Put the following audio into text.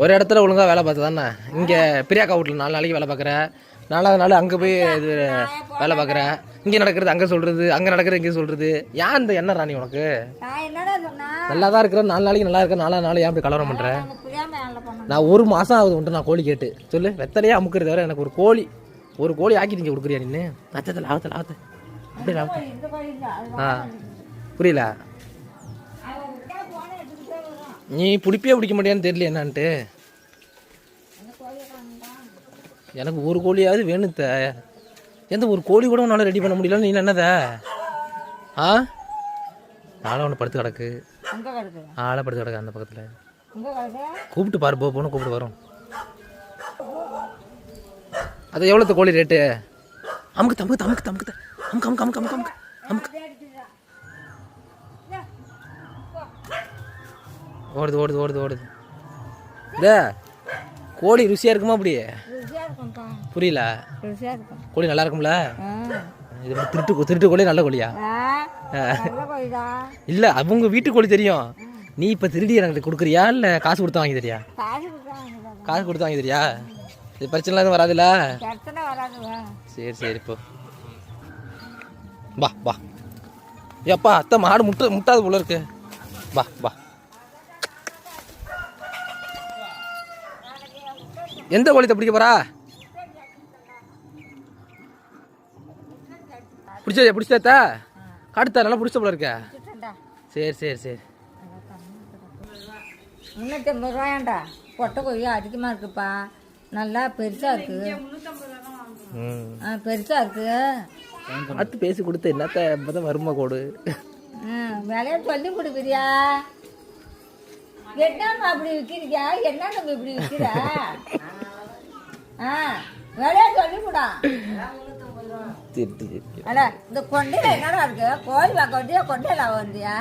ஒரு இடத்துல ஒழுங்காக வேலை பார்த்து தானே இங்கே பிரியாக்கா வீட்டில் 4 நாளைக்கு வேலை பார்க்குற, 4வது நாள் அங்கே போய் இது வேலை பார்க்குற, இங்கே நடக்கிறது அங்கே சொல்கிறது, அங்கே நடக்கிறது இங்கே சொல்கிறது. ஏன் இந்த என்ன ராணி உனக்கு நல்லா தான் இருக்கிற 4 நாளைக்கு நல்லா இருக்க, 4வது நாள் ஏன் இப்படி கலவரம் பண்ணுறேன்? நான் 1 மாதம் ஆகுது உண்டு நான் கோழி கேட்டு சொல்லு. வெத்தலையே அமுக்கிறது வர எனக்கு ஒரு கோழி ஆக்கி நீங்கள் கொடுக்குறியா நின்று? அச்சத்தில் ஆகத்தில் அப்படி ஆ புரியல. நீ பிடிப்பே பிடிக்க மாட்டியான்னு தெரியல என்னான்ட்டு. எனக்கு ஒரு கோழியாவது வேணுத்த. எந்த ஒரு கோழி கூட உன்னால் ரெடி பண்ண முடியல. நீ என்னத ஆ நாளை ஒன்று படுத்து கிடக்கு, ஆளை படுத்து கிடக்கு அந்த பக்கத்தில். கூப்பிட்டு பாரு, போன்னு கூப்பிட்டு வரும். அது எவ்வளோத்த கோழி ரேட்டு? அமுக்கு தமுக்கு தமுக்கு தமுக்கு அமுக்கு அமுக்கு அமுக்கு அமுக்கு அமுக்கு ஓடுது ஓடுது ஓடுது ஓடுது. இந்த கோழி ருசியாக இருக்குமா? அப்படி புரியல. கோழி நல்லா இருக்கும்ல? இது திருட்டு கோழி நல்ல கோழியா? இல்லை அவங்க வீட்டு கோழி தெரியும். நீ இப்போ திருடி எனக்கு கொடுக்குறியா இல்லை காசு கொடுத்து வாங்கி தரியா? காசு கொடுத்து வாங்கி தரியா? இது பிரச்சனை எதுவும் வராதுல்ல? சரி சரி இப்போ வா வா. ஏப்பா அத்தை மாடு முட்டாது போல இருக்கு. வா வா. எந்த கோழித்தை பிடிக்க போறா? பிடிச்சா காட்டுத்தா நல்லா பிடிச்ச போல இருக்க. சரி சரி சரி. 350 ரூபாயாண்டா. பொட்டை கோழி அதிகமாக இருக்குப்பா. நல்லா பெருசா இருக்கு. பெருசா இருக்கு. பார்த்து பேசி கொடுத்து என்னத்த வருமா கோடு விலைய சொல்லி கொடுக்குறியா? என்னம்மா அப்படி விற்கிறீங்க? என்ன நம்ம இப்படி விற்கிற? விலைய சொல்லி கூடா. இந்த கொண்டையில என்னடா இருக்கு? கோழி கொண்டையில வந்தியா?